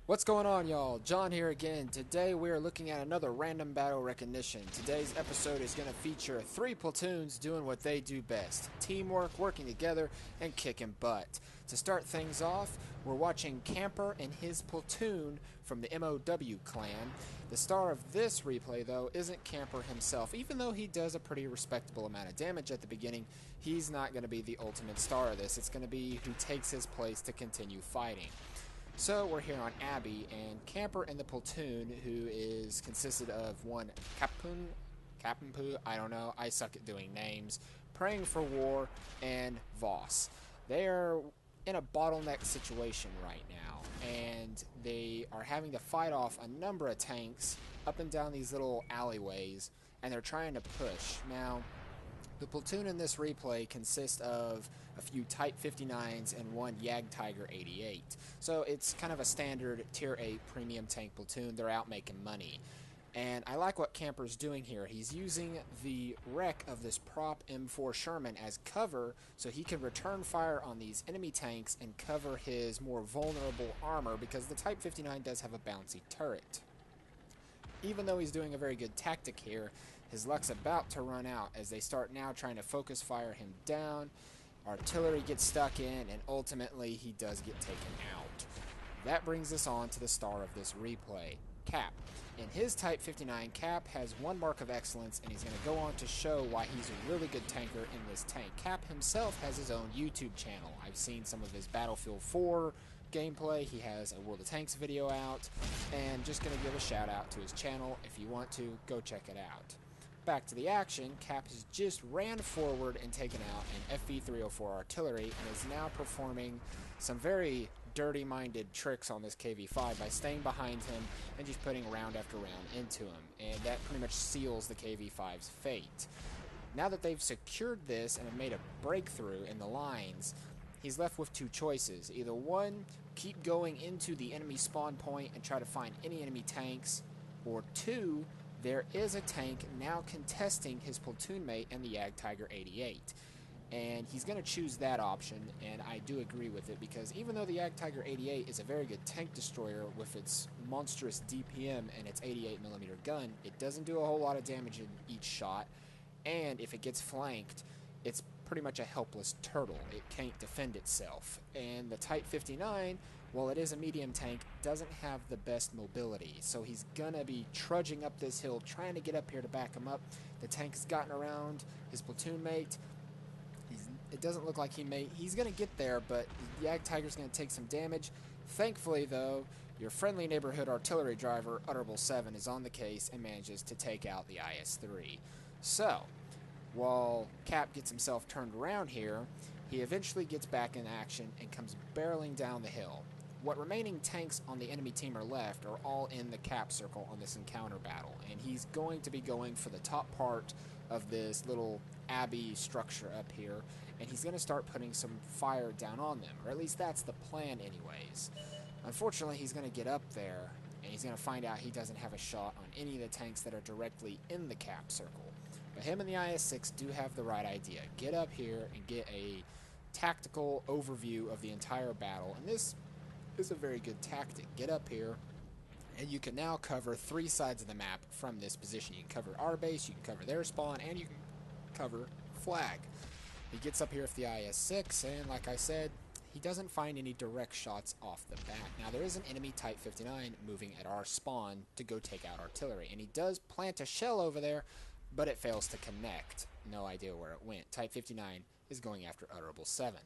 What's going on, y'all? John here again. Today we are looking at another random battle recognition. Today's episode is going to feature 3 platoons doing what they do best. Teamwork, working together, and kicking butt. To start things off, we're watching Camper and his platoon from the MOW clan. The star of this replay, though, isn't Camper himself. Even though he does a pretty respectable amount of damage at the beginning, he's not going to be the ultimate star of this. It's going to be who takes his place to continue fighting. So we're here on Abbey, and Camper and the platoon, who is consisted of one Capumpu, I don't know, I suck at doing names, Praying for War, and Voss. They are in a bottleneck situation right now, and they are having to fight off a number of tanks up and down these little alleyways, and they're trying to push. Now, the platoon in this replay consists of a few Type 59s and one Tiger 88. So it's kind of a standard Tier 8 premium tank platoon. They're out making money. And I like what Camper's doing here. He's using the wreck of this prop M4 Sherman as cover so he can return fire on these enemy tanks and cover his more vulnerable armor, because the Type 59 does have a bouncy turret. Even though he's doing a very good tactic here, his luck's about to run out as they start now trying to focus fire him down. Artillery gets stuck in, and ultimately he does get taken out. That brings us on to the star of this replay, Cap. In his Type 59, Cap has one mark of excellence, and he's going to go on to show why he's a really good tanker in this tank. Cap himself has his own YouTube channel. I've seen some of his Battlefield 4 gameplay. He has a World of Tanks video out, and just going to give a shout out to his channel. If you want to, go check it out. Back to the action, Cap has just ran forward and taken out an FV-304 artillery and is now performing some very dirty-minded tricks on this KV-5 by staying behind him and just putting round after round into him, and that pretty much seals the KV-5's fate. Now that they've secured this and have made a breakthrough in the lines, he's left with two choices. Either one, keep going into the enemy spawn point and try to find any enemy tanks, or two, there is a tank now contesting his platoon mate and the Tiger 88. And he's going to choose that option, and I do agree with it, because even though the Tiger 88 is a very good tank destroyer with its monstrous DPM and its 88mm gun, it doesn't do a whole lot of damage in each shot, and if it gets flanked, it's pretty much a helpless turtle. It can't defend itself. And the Type 59, while it is a medium tank, doesn't have the best mobility. So he's gonna be trudging up this hill, trying to get up here to back him up. The tank has gotten around his platoon mate. It doesn't look like he's gonna get there, but the Tiger's gonna take some damage. Thankfully, though, your friendly neighborhood artillery driver, Utterable 7, is on the case and manages to take out the IS-3. So, while Cap gets himself turned around here, he eventually gets back in action and comes barreling down the hill. What remaining tanks on the enemy team are left are all in the Cap circle on this encounter battle, and he's going to be going for the top part of this little abbey structure up here, and he's going to start putting some fire down on them, or at least that's the plan anyways. Unfortunately, he's going to get up there, and he's going to find out he doesn't have a shot on any of the tanks that are directly in the Cap circle. But him and the IS-6 do have the right idea. Get up here and get a tactical overview of the entire battle, and this is a very good tactic. Get up here, and you can now cover 3 sides of the map from this position. You can cover our base, you can cover their spawn, and you can cover flag. He gets up here with the IS-6, and like I said, he doesn't find any direct shots off the bat. Now, there is an enemy Type 59 moving at our spawn to go take out artillery, and he does plant a shell over there, but it fails to connect. No idea where it went. Type 59 is going after Utterable 7.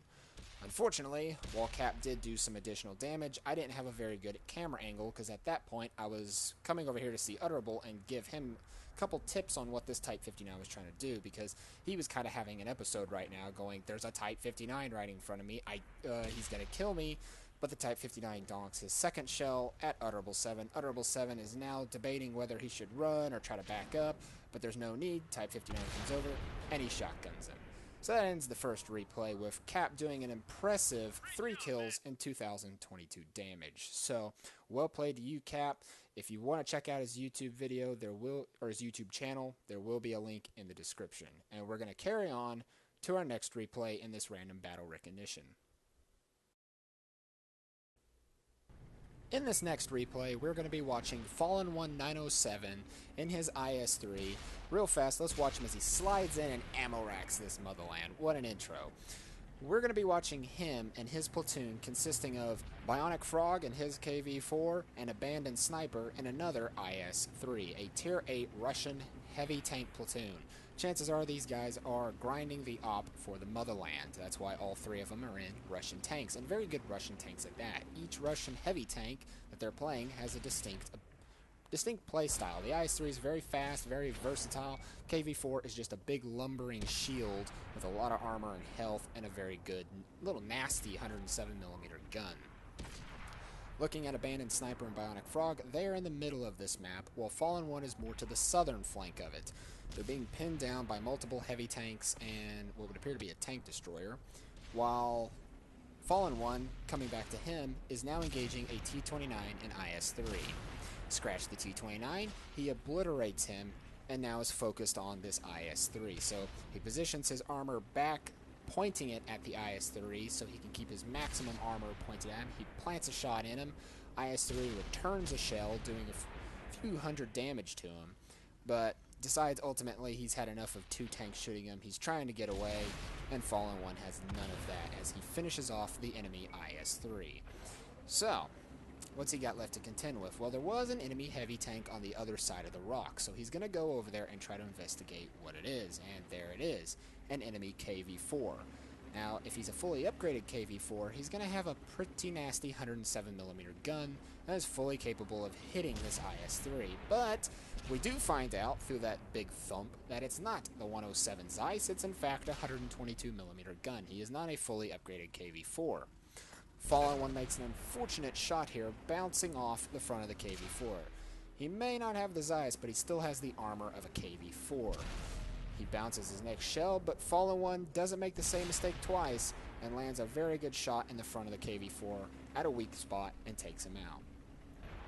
Unfortunately, while Cap did do some additional damage, I didn't have a very good camera angle, because at that point I was coming over here to see Utterable and give him a couple tips on what this Type 59 was trying to do, because he was kind of having an episode right now going, there's a Type 59 right in front of me, he's going to kill me. But the Type 59 donks his second shell at Utterable 7. Utterable 7 is now debating whether he should run or try to back up, but there's no need. Type 59 comes over, and he shotguns him. So that ends the first replay, with Cap doing an impressive 3 kills and 2,022 damage. So, well played to you, Cap. If you want to check out his YouTube video, his YouTube channel, there will be a link in the description. And we're going to carry on to our next replay in this random battle recognition. In this next replay, we're going to be watching Fallen One 907 in his IS-3. Real fast, let's watch him as he slides in and ammo racks this motherland. What an intro. We're going to be watching him and his platoon consisting of Bionic Frog and his KV-4 and Abandoned Sniper and another IS-3, a Tier 8 Russian heavy tank platoon. Chances are these guys are grinding the op for the motherland. That's why all three of them are in Russian tanks, and very good Russian tanks at that. Each Russian heavy tank that they're playing has a distinct play style. The IS-3 is very fast, very versatile. KV-4 is just a big lumbering shield with a lot of armor and health and a very good, little nasty 107mm gun. Looking at Abandoned Sniper and Bionic Frog, they are in the middle of this map, while Fallen One is more to the southern flank of it. They're being pinned down by multiple heavy tanks and what would appear to be a tank destroyer, while Fallen One, coming back to him, is now engaging a T-29 and IS-3. Scratch the T-29, he obliterates him, and now is focused on this IS-3. So he positions his armor back, pointing it at the IS-3 so he can keep his maximum armor pointed at him. He plants a shot in him. IS-3 returns a shell, doing a few hundred damage to him, but decides ultimately he's had enough of two tanks shooting him. He's trying to get away, and Fallen One has none of that as he finishes off the enemy IS-3. So, what's he got left to contend with? Well, there was an enemy heavy tank on the other side of the rock, so he's going to go over there and try to investigate what it is, and there it is, an enemy KV-4. Now, if he's a fully upgraded KV-4, he's going to have a pretty nasty 107mm gun that is fully capable of hitting this IS-3, but we do find out through that big thump that it's not the 107 Zeiss, it's in fact a 122mm gun. He is not a fully upgraded KV-4. Fallen One makes an unfortunate shot here, bouncing off the front of the KV-4. He may not have the Zeiss, but he still has the armor of a KV-4. He bounces his next shell, but Fallen One doesn't make the same mistake twice and lands a very good shot in the front of the KV-4 at a weak spot and takes him out.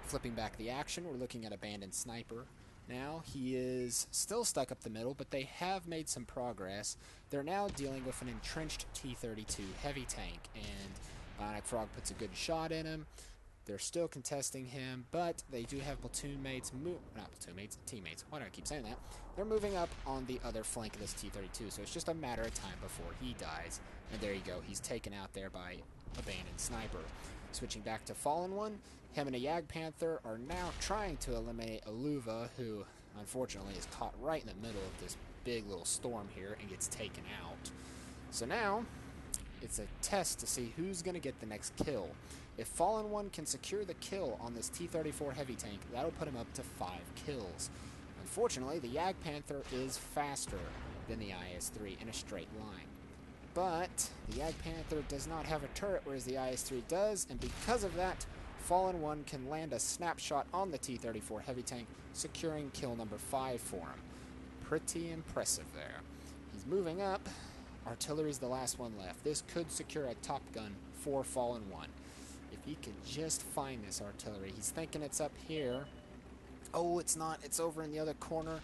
Flipping back the action, we're looking at Abandoned Sniper. Now, he is still stuck up the middle, but they have made some progress. They're now dealing with an entrenched T-32 heavy tank, and Bionic Frog puts a good shot in him. They're still contesting him, but they do have teammates. Why do I keep saying that? They're moving up on the other flank of this T-32, so it's just a matter of time before he dies. And there you go, he's taken out there by Abandoned Sniper. Switching back to Fallen One, him and a Yag Panther are now trying to eliminate Aluva, who unfortunately is caught right in the middle of this big little storm here and gets taken out. So now, it's a test to see who's going to get the next kill. If Fallen One can secure the kill on this T-34 heavy tank, that'll put him up to 5 kills. Unfortunately, the Yag Panther is faster than the IS-3 in a straight line. But the Yag Panther does not have a turret, whereas the IS-3 does, and because of that, Fallen One can land a snapshot on the T-34 heavy tank, securing kill number 5 for him. Pretty impressive there. He's moving up. Artillery's the last one left. This could secure a top gun for Fallen One. If he could just find this artillery. He's thinking it's up here. Oh, it's not. It's over in the other corner.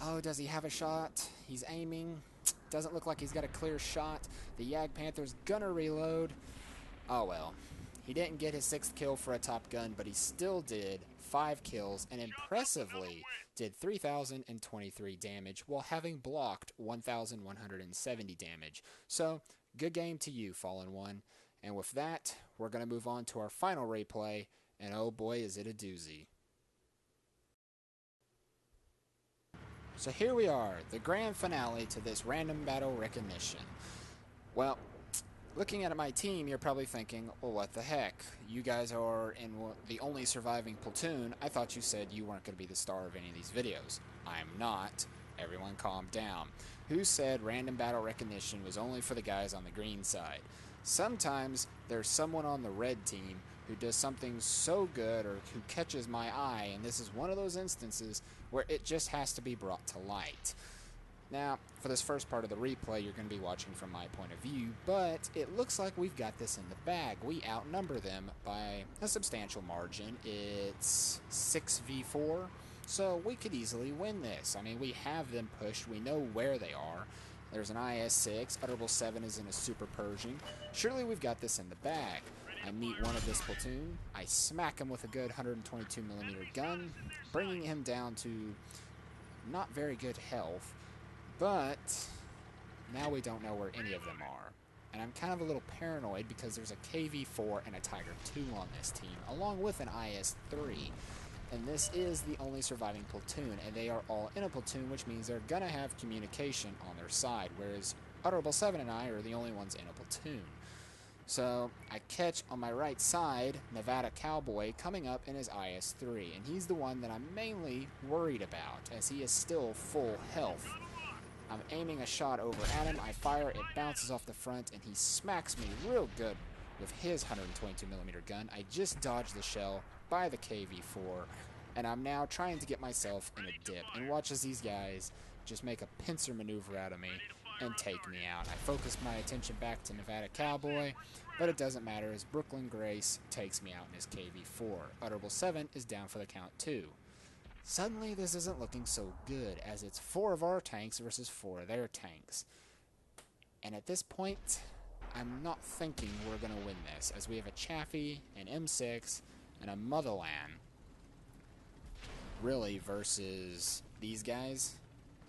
Oh, does he have a shot? He's aiming. Doesn't look like he's got a clear shot. The Yag Panther's gonna reload. Oh well. He didn't get his 6th kill for a top gun, but he still did 5 kills and impressively did 3,023 damage while having blocked 1,170 damage. So, good game to you, Fallen One. And with that, we're going to move on to our final replay, and oh boy, is it a doozy. So here we are, the grand finale to this random battle recognition. Well, looking at my team, you're probably thinking, well, what the heck? You guys are in the only surviving platoon. I thought you said you weren't going to be the star of any of these videos. I'm not. Everyone calm down. Who said random battle recognition was only for the guys on the green side? Sometimes there's someone on the red team who does something so good or who catches my eye, and this is one of those instances where it just has to be brought to light. Now, for this first part of the replay, you're going to be watching from my point of view, but it looks like we've got this in the bag. We outnumber them by a substantial margin. It's 6v4, so we could easily win this. I mean, we have them pushed. We know where they are. There's an IS-6. Utterable 7 is in a Super Pershing. Surely we've got this in the bag. I meet one of this platoon. I smack him with a good 122mm gun, bringing him down to not very good health, but now we don't know where any of them are. And I'm kind of a little paranoid because there's a KV-4 and a Tiger II on this team, along with an IS-3. And this is the only surviving platoon, and they are all in a platoon, which means they're gonna have communication on their side, whereas Honorable 7 and I are the only ones in a platoon. So I catch on my right side Nevada Cowboy coming up in his IS-3, and he's the one that I'm mainly worried about, as he is still full health. I'm aiming a shot over at him, I fire, it bounces off the front, and he smacks me real good with his 122mm gun. I just dodged the shell by the KV-4, and I'm now trying to get myself in a dip, and watch as these guys just make a pincer maneuver out of me and take me out. I focus my attention back to Nevada Cowboy, but it doesn't matter as Brooklyn Grace takes me out in his KV-4. Honorable 7 is down for the count too. Suddenly this isn't looking so good, as it's 4 of our tanks versus 4 of their tanks. And at this point, I'm not thinking we're going to win this, as we have a Chaffee, an M6, and a Motherland, really, versus these guys.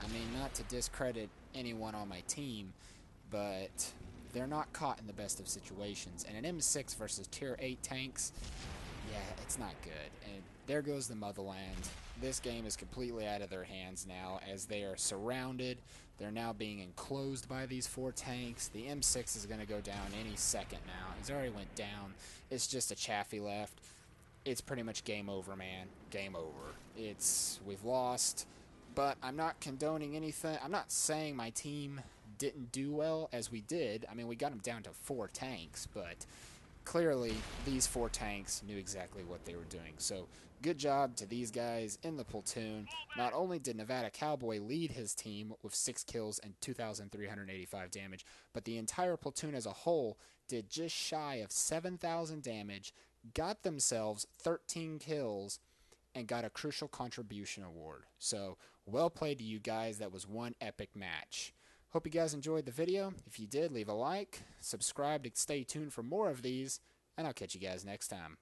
I mean, not to discredit anyone on my team, but they're not caught in the best of situations. And an M6 versus tier 8 tanks, yeah, it's not good. And there goes the Motherland. This game is completely out of their hands now, as they are surrounded. They're now being enclosed by these 4 tanks. The M6 is going to go down any second now. He's already went down. It's just a Chaffee left. It's pretty much game over, man. Game over. We've lost, but I'm not condoning anything. I'm not saying my team didn't do well, as we did. I mean, we got them down to 4 tanks, but clearly these 4 tanks knew exactly what they were doing. So good job to these guys in the platoon. Not only did Nevada Cowboy lead his team with 6 kills and 2,385 damage, but the entire platoon as a whole did just shy of 7,000 damage, got themselves 13 kills, and got a crucial contribution award. So well played to you guys. That was one epic match. Hope you guys enjoyed the video. If you did, leave a like, subscribe to stay tuned for more of these, and I'll catch you guys next time.